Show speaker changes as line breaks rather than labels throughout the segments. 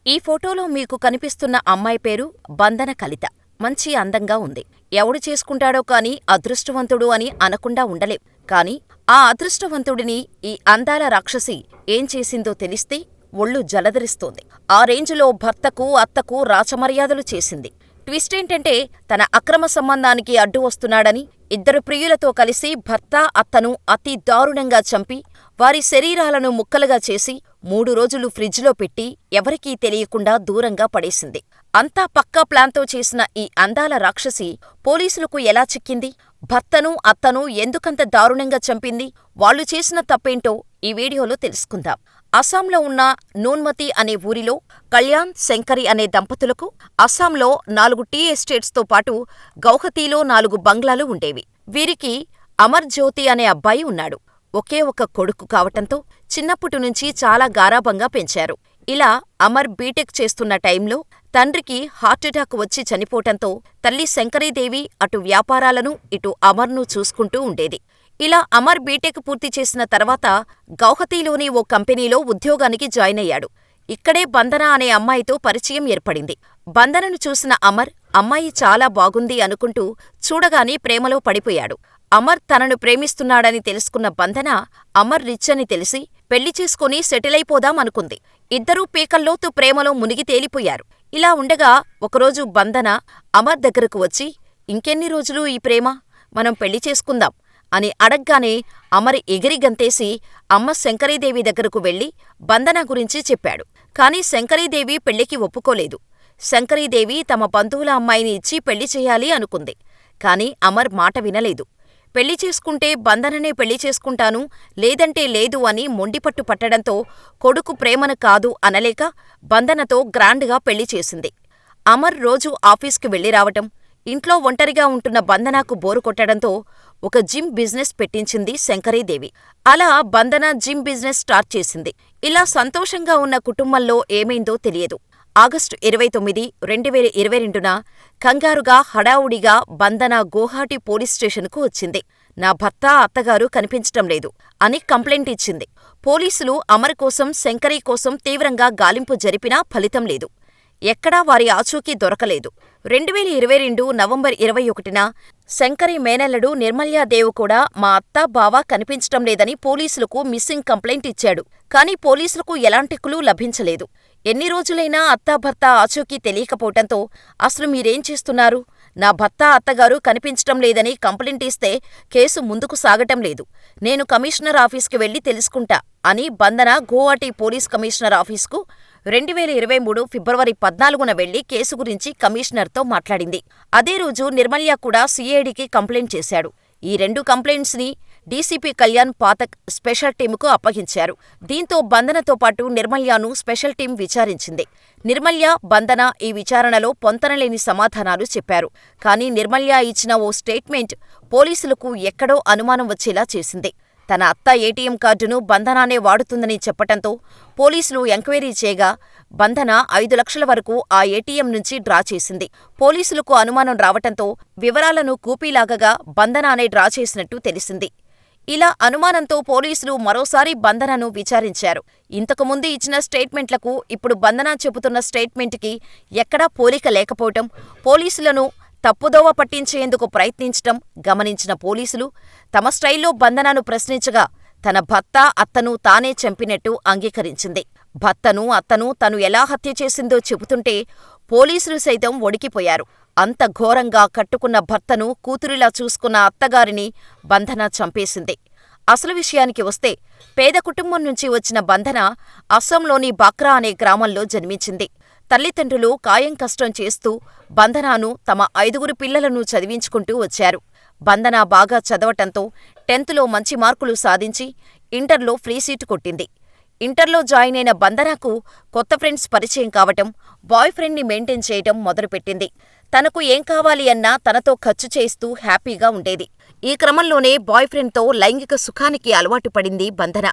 ఈ ఫోటోలో మీకు కనిపిస్తున్న అమ్మాయి పేరు బంధన కలిత. మంచి అందంగా ఉంది. ఎవడు చేసుకుంటాడో కాని అదృష్టవంతుడు అని అనకుండా ఉండలేం. కాని ఆ అదృష్టవంతుడిని ఈ అందాల రాక్షసి ఏం చేసిందో తెలిస్తే ఒళ్ళు జలధరిస్తోంది. ఆ రేంజులో భర్తకు, అత్తకు రాచమర్యాదలు చేసింది. ట్విస్టేంటంటే తన అక్రమ సంబంధానికి అడ్డు వస్తున్నాడని, ఇద్దరు ప్రియులతో కలిసి భర్త, అత్తను అతి దారుణంగా చంపి, వారి శరీరాలను ముక్కలుగా చేసి 3 రోజులు ఫ్రిడ్జ్లో పెట్టి ఎవరికీ తెలియకుండా దూరంగా పడేసింది. అంతా పక్కా ప్లాన్తో చేసిన ఈ అందాల రాక్షసి పోలీసులకు ఎలా చిక్కింది? భర్తను, అత్తను ఎందుకంత దారుణంగా చంపింది? వాళ్ళు చేసిన తప్పేంటో ఈ వీడియోలో తెలుసుకుందాం. అస్సాంలో ఉన్న నూన్మతి అనే ఊరిలో కళ్యాణ్, శంకరి అనే దంపతులకు అస్సాంలో 4 టీ ఎస్టేట్స్తో పాటు గౌహతీలో 4 బంగ్లాలు ఉండేవి. వీరికి అమర్ జ్యోతి అనే అబ్బాయి ఉన్నాడు. ఒకే ఒక కొడుకు కావటంతో చిన్నప్పటి నుంచి చాలా గారాబంగా పెంచారు. ఇలా అమర్ బీటెక్ చేస్తున్న టైంలో తండ్రికి హార్టెటాక్ వచ్చి చనిపోవటంతో తల్లి శంకరీదేవి అటు వ్యాపారాలను, ఇటు అమర్ను చూసుకుంటూ ఉండేది. ఇలా అమర్ బీటెక్ పూర్తి చేసిన తర్వాత గౌహతీలోని ఓ కంపెనీలో ఉద్యోగానికి జాయిన్ అయ్యాడు. ఇక్కడే బంధన అనే అమ్మాయితో పరిచయం ఏర్పడింది. బంధనను చూసిన అమర్ అమ్మాయి చాలా బాగుంది అనుకుంటూ చూడగానే ప్రేమలో పడిపోయాడు. అమర్ తనను ప్రేమిస్తున్నాడని తెలుసుకున్న బంధన అమర్ రిచ్ అని తెలిసి పెళ్లి చేసుకుని సెటిలైపోదాం అనుకుంది. ఇద్దరూ పీకల్లోతు ప్రేమలో మునిగి తేలిపోయారు. ఇలా ఉండగా ఒకరోజు బంధన అమర్ దగ్గరకు వచ్చి, ఇంకెన్ని రోజులు ఈ ప్రేమ? మనం పెళ్లి చేసుకుందాం అని అడగ్గానే అమర్ ఎగిరి గంతేసి అమ్మ శంకరీదేవి దగ్గరకు వెళ్లి బంధన గురించి చెప్పాడు. కాని శంకరీదేవి పెళ్లికి ఒప్పుకోలేదు. శంకరీదేవి తమ బంధువుల అమ్మాయిని ఇచ్చి పెళ్లి చెయ్యాలి అనుకుంది. కాని అమర్ మాట వినలేదు. పెళ్లి చేసుకుంటే బంధననే పెళ్లి చేసుకుంటాను, లేదంటే లేదు అని మొండిపట్టు పట్టడంతో కొడుకు ప్రేమను కాదు అనలేక బంధనతో గ్రాండ్గా పెళ్లి చేసింది. అమర్ రోజూ ఆఫీస్కి వెళ్లి రావటం, ఇంట్లో ఒంటరిగా ఉంటున్న బంధనకు బోరు కొట్టడంతో ఒక జిమ్ బిజినెస్ పెట్టించింది శంకరీదేవి. అలా బంధన జిమ్ బిజినెస్ స్టార్ట్ చేసింది. ఇలా సంతోషంగా ఉన్న కుటుంబంలో ఏమైందో తెలియదు. ఆగస్టు 29, 2022న కంగారుగా, హడావుడిగా బంధన గోహాటీ పోలీస్ స్టేషన్కు వచ్చింది. నా భర్త, అత్తగారు కనిపించటం లేదు అని కంప్లైంట్ ఇచ్చింది. పోలీసులు అమర్ కోసం, శంకరీ కోసం తీవ్రంగా గాలింపు జరిపినా ఫలితం లేదు. ఎక్కడా వారి ఆచూకీ దొరకలేదు. 2022 నవంబర్ 21న శంకరీ మేనల్లుడు నిర్మల్యాదేవ్ కూడా మా అత్త, బావ కనిపించటం లేదని పోలీసులకు మిస్సింగ్ కంప్లైంట్ ఇచ్చాడు. కానీ పోలీసులకు ఎలాంటి క్లూ లభించలేదు. ఎన్ని రోజులైనా అత్తాభర్త ఆచూకీ తెలియకపోవటంతో అసలు మీరేం చేస్తున్నారు? నా భర్త, అత్తగారు కనిపించటం లేదని కంప్లైంట్ ఇస్తే కేసు ముందుకు సాగటం లేదు. నేను కమిషనర్ ఆఫీస్కి వెళ్లి తెలుసుకుంటా అని బంధన గోవాటీ పోలీస్ కమిషనర్ ఆఫీస్కు 2023 ఫిబ్రవరి 14న వెళ్లి కేసు గురించి కమిషనర్తో మాట్లాడింది. అదే రోజు నిర్మల్య కూడా సిఐడికి కంప్లైంట్ చేశాడు. ఈ 2 కంప్లైంట్స్ని డీసీపీ కళ్యాణ్ పాథక్ స్పెషల్ టీముకు అప్పగించారు. దీంతో బంధనతో పాటు నిర్మల్యను స్పెషల్ టీం విచారించింది. నిర్మల్య, బంధన ఈ విచారణలో పొంతనలేని సమాధానాలు చెప్పారు. కానీ నిర్మల్య ఇచ్చిన ఓ స్టేట్మెంట్ పోలీసులకు ఎక్కడో అనుమానం వచ్చేలా చేసింది. తన అత్త ఏటీఎం కార్డును బంధనానే వాడుతుందని చెప్పటంతో పోలీసులు ఎంక్వైరీ చేయగా బంధన 5 లక్షల వరకు ఆ ఏటీఎం నుంచి డ్రా చేసింది. పోలీసులకు అనుమానం రావటంతో వివరాలను కూపీలాగగా బంధనానే డ్రా చేసినట్టు తెలిసింది. ఇలా అనుమానంతో పోలీసులు మరోసారి బంధనను విచారించారు. ఇంతకుముందు ఇచ్చిన స్టేట్మెంట్లకు ఇప్పుడు బంధన చెబుతున్న స్టేట్మెంట్కి ఎక్కడా పోలిక లేకపోవటం, పోలీసులను తప్పుదోవ పట్టించేందుకు ప్రయత్నించటం గమనించిన పోలీసులు తమ స్టైల్లో బంధనను ప్రశ్నించగా తన భర్త, అత్తను తానే చంపినట్టు అంగీకరించింది. భర్తను, అత్తను తను ఎలా హత్య చేసిందో చెబుతుంటే పోలీసులు సైతం వణికిపోయారు. అంత ఘోరంగా కట్టుకున్న భర్తను కూతురిలా చూసుకున్న అత్తగారిని బంధన చంపేసింది. అసలు విషయానికి వస్తే పేద కుటుంబం నుంచి వచ్చిన బంధన అస్సాంలోని బాక్రా అనే గ్రామంలో జన్మించింది. తల్లిదండ్రులు కాయం కష్టం చేస్తూ బంధనను తమ 5 పిల్లలను చదివించుకుంటూ వచ్చారు. బంధన బాగా చదవటంతో 10థ్లో మంచి మార్కులు సాధించి ఇంటర్లో ఫ్రీ సీటు కొట్టింది. ఇంటర్లో జాయిన్ అయిన బంధనకు కొత్త ఫ్రెండ్స్ పరిచయం కావటం, బాయ్ ఫ్రెండ్ని మెయింటైన్ చేయటం మొదలుపెట్టింది. తనకు ఏం కావాలి అన్నా తనతో ఖర్చు చేస్తూ హ్యాపీగా ఉండేది. ఈ క్రమంలోనే బాయ్ ఫ్రెండ్తో లైంగిక సుఖానికి అలవాటు పడింది బంధన.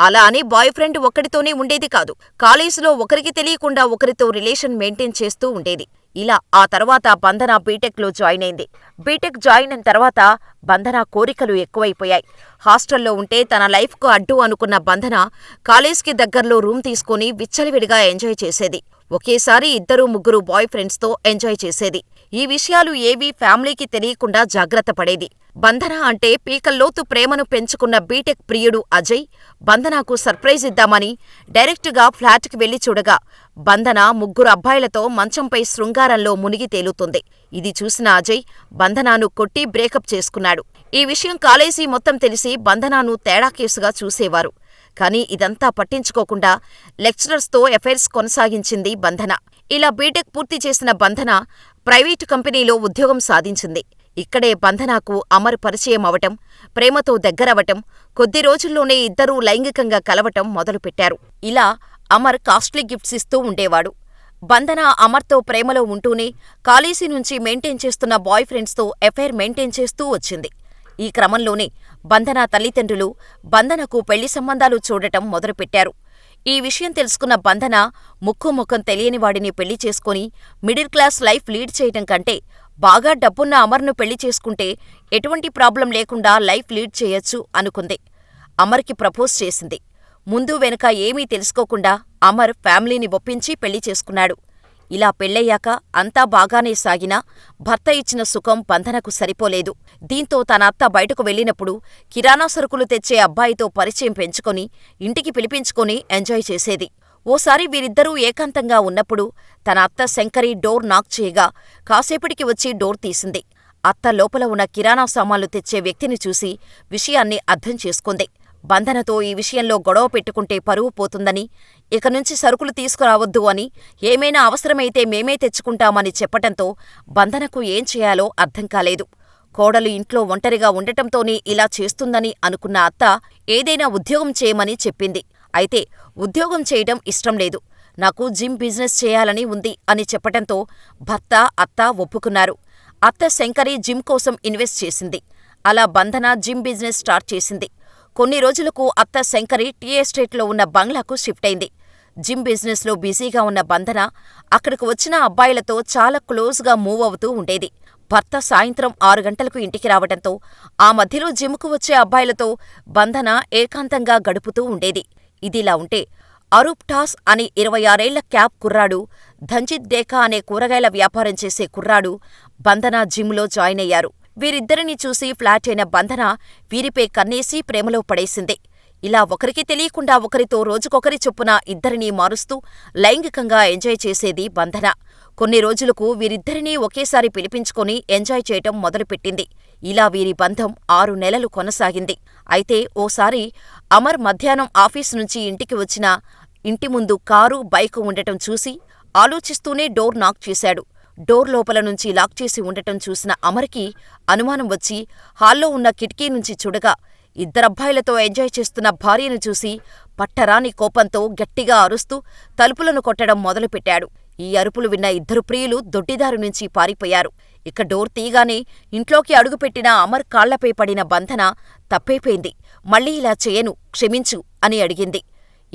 అలా అని బాయ్ ఫ్రెండ్ ఒక్కడితోనే ఉండేది కాదు. కాలేజీలో ఒకరికి తెలియకుండా ఒకరితో రిలేషన్ మెయింటైన్ చేస్తూ ఉండేది. ఇలా ఆ తర్వాత బంధన బీటెక్లో జాయిన్ అయింది. బీటెక్ జాయిన్ అయిన తర్వాత బంధన కోరికలు ఎక్కువైపోయాయి. హాస్టల్లో ఉంటే తన లైఫ్కు అడ్డు అనుకున్న బంధన కాలేజ్కి దగ్గర్లో రూమ్ తీసుకుని విచ్చలవిడిగా ఎంజాయ్ చేసేది. ఒకేసారి ఇద్దరు ముగ్గురు బాయ్ ఫ్రెండ్స్తో ఎంజాయ్ చేసేది. ఈ విషయాలు ఏవీ ఫ్యామిలీకి తెలియకుండా జాగ్రత్త పడేది. బంధన అంటే పీకల్లోతు ప్రేమను పెంచుకున్న బీటెక్ ప్రియుడు అజయ్ బంధనకు సర్ప్రైజ్ ఇద్దామని డైరెక్టుగా ఫ్లాట్కి వెళ్లి చూడగా బంధన ముగ్గురు అబ్బాయిలతో మంచంపై శృంగారంలో మునిగి తేలుతుంది. ఇది చూసిన అజయ్ బంధనాను కొట్టి బ్రేకప్ చేసుకున్నాడు. ఈ విషయం కాలేజీ మొత్తం తెలిసి బంధనాను తేడా కేసుగా చూసేవారు. కానీ ఇదంతా పట్టించుకోకుండా లెక్చరర్స్తో ఎఫైర్స్ కొనసాగించింది బంధన. ఇలా బీటెక్ పూర్తి చేసిన బంధన ప్రైవేటు కంపెనీలో ఉద్యోగం సాధించింది. ఇక్కడే బంధనకు అమర్ పరిచయం అవటం, ప్రేమతో దగ్గరవటం, కొద్ది రోజుల్లోనే ఇద్దరూ లైంగికంగా కలవటం మొదలుపెట్టారు. ఇలా అమర్ కాస్ట్లీ గిఫ్ట్స్ ఇస్తూ ఉండేవాడు. బంధన అమర్తో ప్రేమలో ఉంటూనే కాలేజీ నుంచి మెయింటైన్ చేస్తున్న బాయ్ ఫ్రెండ్స్తో ఎఫైర్ మెయింటైన్ చేస్తూ వచ్చింది. ఈ క్రమంలోనే బంధన తల్లిదండ్రులు బంధనకు పెళ్లి సంబంధాలు చూడటం మొదలుపెట్టారు. ఈ విషయం తెలుసుకున్న బంధన ముక్కు ముఖం తెలియని వాడిని పెళ్లి చేసుకుని మిడిల్ క్లాస్ లైఫ్ లీడ్ చేయటం కంటే బాగా డబ్బున్న అమర్ను పెళ్లి చేసుకుంటే ఎటువంటి ప్రాబ్లం లేకుండా లైఫ్ లీడ్ చేయొచ్చు అనుకుంది. అమర్కి ప్రపోజ్ చేసింది. ముందు వెనుక ఏమీ తెలుసుకోకుండా అమర్ ఫ్యామిలీని ఒప్పించి పెళ్లి చేసుకున్నాడు. ఇలా పెళ్ళయ్యాక అంతా బాగానే సాగినా భర్త ఇచ్చిన సుఖం బంధనకు సరిపోలేదు. దీంతో తన అత్త బయటకు వెళ్ళినప్పుడు కిరాణా సరుకులు తెచ్చే అబ్బాయితో పరిచయం పెంచుకొని ఇంటికి పిలిపించుకొని ఎంజాయ్ చేసేది. ఓసారి వీరిద్దరూ ఏకాంతంగా ఉన్నప్పుడు తన అత్త శంకరి డోర్ నాక్ చేయగా కాసేపటికి వచ్చి డోర్ తీసింది. అత్త లోపల ఉన్న కిరాణా సామాన్లు తెచ్చే వ్యక్తిని చూసి విషయాన్ని అర్థం చేసుకుంది. బంధనతో ఈ విషయంలో గొడవ పెట్టుకుంటే పరువు పోతుందని, ఇకనుంచి సరుకులు తీసుకురావద్దు అని, ఏమైనా అవసరమైతే మేమే తెచ్చుకుంటామని చెప్పటంతో బంధనకు ఏం చేయాలో అర్థం కాలేదు. కోడలు ఇంట్లో ఒంటరిగా ఉండటంతోనే ఇలా చేస్తుందని అనుకున్న అత్త ఏదైనా ఉద్యోగం చేయమని చెప్పింది. అయితే ఉద్యోగం చేయడం ఇష్టం లేదు, నాకు జిమ్ బిజినెస్ చేయాలని ఉంది అని చెప్పటంతో భర్త, అత్త ఒప్పుకున్నారు. అత్త శంకరి జిమ్ కోసం ఇన్వెస్ట్ చేసింది. అలా బంధన జిమ్ బిజినెస్ స్టార్ట్ చేసింది. కొన్ని రోజులకు అత్త శంకరి టీ ఎస్టేట్లో ఉన్న బంగ్లాకు షిఫ్ట్ అయింది. జిమ్ బిజినెస్లో బిజీగా ఉన్న బంధన అక్కడకు వచ్చిన అబ్బాయిలతో చాలా క్లోజ్గా మూవ్ అవుతూ ఉండేది. భర్త సాయంత్రం 6 గంటలకు ఇంటికి రావటంతో ఆ మధ్యలో జిమ్కు వచ్చే అబ్బాయిలతో బంధన ఏకాంతంగా గడుపుతూ ఉండేది. ఇదిలా ఉంటే అరూప్ టాస్ అని 26 ఏళ్ల క్యాబ్ కుర్రాడు, ధన్జిత్ డేకా అనే కూరగాయల వ్యాపారం చేసే కుర్రాడు బంధన జిమ్లో జాయిన్ అయ్యారు. వీరిద్దరినీ చూసి ఫ్లాట్ అయిన బంధన వీరిపై కన్నేసి ప్రేమలో పడేసింది. ఇలా ఒకరికి తెలియకుండా ఒకరితో రోజుకొకరి చొప్పున ఇద్దరినీ మారుస్తూ లైంగికంగా ఎంజాయ్ చేసేది బంధన. కొన్ని రోజులకు వీరిద్దరినీ ఒకేసారి పిలిపించుకొని ఎంజాయ్ చేయటం మొదలుపెట్టింది. ఇలా వీరి బంధం 6 నెలలు కొనసాగింది. అయితే ఓసారి అమర్ మధ్యాహ్నం ఆఫీసు నుంచి ఇంటికి వచ్చినా ఇంటి ముందు కారు, బైకు ఉండటం చూసి ఆలోచిస్తూనే డోర్ నాక్ చేశాడు. డోర్ లోపల నుంచి లాక్ చేసి ఉండటం చూసిన అమర్కి అనుమానం వచ్చి హాల్లో ఉన్న కిటికీ నుంచి చూడగా ఇద్దరబ్బాయిలతో ఎంజాయ్ చేస్తున్న భార్యను చూసి పట్టరాని కోపంతో గట్టిగా అరుస్తూ తలుపులను కొట్టడం మొదలుపెట్టాడు. ఈ అరుపులు విన్న ఇద్దరు ప్రియులు దొడ్డిదారు నుంచి పారిపోయారు. ఇక డోర్ తీయగానే ఇంట్లోకి అడుగుపెట్టిన అమర్ కాళ్లపై పడిన బంధన తప్పైపోయింది, మళ్ళీ ఇలా చేయను, క్షమించు అని అడిగింది.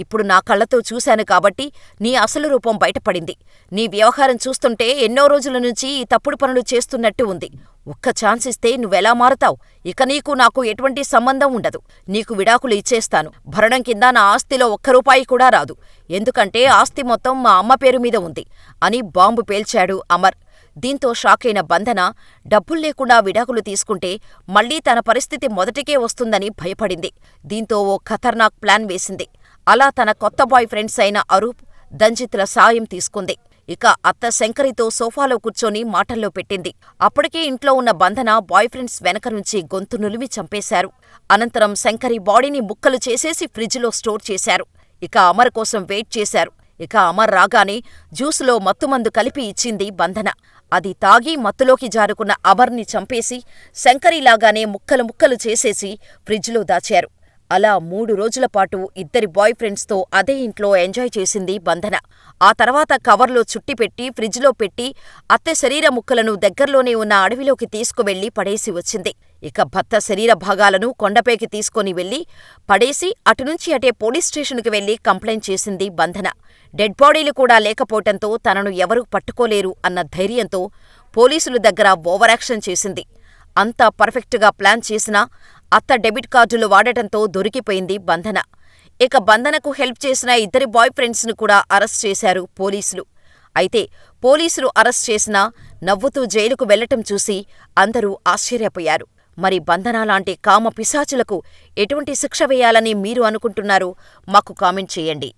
ఇప్పుడు నా కళ్లతో చూశాను కాబట్టి నీ అసలు రూపం బయటపడింది. నీ వ్యవహారం చూస్తుంటే ఎన్నో రోజుల నుంచి ఈ తప్పుడు పనులు చేస్తున్నట్టు ఉంది. ఒక్క ఛాన్స్ ఇస్తే నువ్వెలా మారతావు? ఇక నీకు నాకు ఎటువంటి సంబంధం ఉండదు. నీకు విడాకులు ఇచ్చేస్తాను. భరణం కింద నా ఆస్తిలో ఒక్క రూపాయి కూడా రాదు. ఎందుకంటే ఆస్తి మొత్తం మా అమ్మ పేరు మీద ఉంది అని బాంబు పేల్చాడు అమర్. దీంతో షాకైన బంధన డబ్బుల్లేకుండా విడాకులు తీసుకుంటే మళ్లీ తన పరిస్థితి మొదటికే వస్తుందని భయపడింది. దీంతో ఓ ఖతర్నాక్ ప్లాన్ వేసింది. అలా తన కొత్త బాయ్ ఫ్రెండ్స్ అయిన అరూప్, దంజిత్ల సాయం తీసుకుంది. ఇక అత్త శంకరితో సోఫాలో కూర్చొని మాటల్లో పెట్టింది. అప్పటికే ఇంట్లో ఉన్న బంధన బాయ్ ఫ్రెండ్స్ వెనక నుంచి గొంతు నులిమి చంపేశారు. అనంతరం శంకరి బాడీని ముక్కలు చేసేసి ఫ్రిడ్జ్లో స్టోర్ చేశారు. ఇక అమర్ కోసం వెయిట్ చేశారు. ఇక అమర్ రాగానే జ్యూసులో మత్తుమందు కలిపి ఇచ్చింది బంధన. అది తాగి మత్తులోకి జారుకున్న అమర్ని చంపేసి శంకరిలాగానే ముక్కలు ముక్కలు చేసేసి ఫ్రిడ్జ్లో దాచారు. అలా 3 రోజులపాటు ఇద్దరి బాయ్ ఫ్రెండ్స్తో అదే ఇంట్లో ఎంజాయ్ చేసింది బంధన. ఆ తర్వాత కవర్లో చుట్టిపెట్టి ఫ్రిడ్జ్లో పెట్టి అత్త శరీర ముక్కలను దగ్గర్లోనే ఉన్న అడవిలోకి తీసుకువెళ్లి పడేసి వచ్చింది. ఇక భర్త శరీర భాగాలను కొండపైకి తీసుకొని వెళ్లి పడేసి అటునుంచి అటే పోలీస్ స్టేషన్కి వెళ్లి కంప్లైంట్ చేసింది బంధన. డెడ్ బాడీలు కూడా లేకపోవటంతో తనను ఎవరూ పట్టుకోలేరు అన్న ధైర్యంతో పోలీసుల దగ్గర ఓవరాక్షన్ చేసింది. అంతా పర్ఫెక్టుగా ప్లాన్ చేసినా అత్త డెబిట్ కార్డులు వాడటంతో దొరికిపోయింది బంధన. ఇక బంధనకు హెల్ప్ చేసిన ఇద్దరి బాయ్ ఫ్రెండ్స్ను కూడా అరెస్ట్ చేశారు పోలీసులు. అయితే పోలీసులు అరెస్ట్ చేసినా నవ్వుతూ జైలుకు వెళ్లటం చూసి అందరూ ఆశ్చర్యపోయారు. మరి బంధన లాంటి కామ పిశాచులకు ఎటువంటి శిక్ష వేయాలని మీరు అనుకుంటున్నారో మాకు కామెంట్ చేయండి.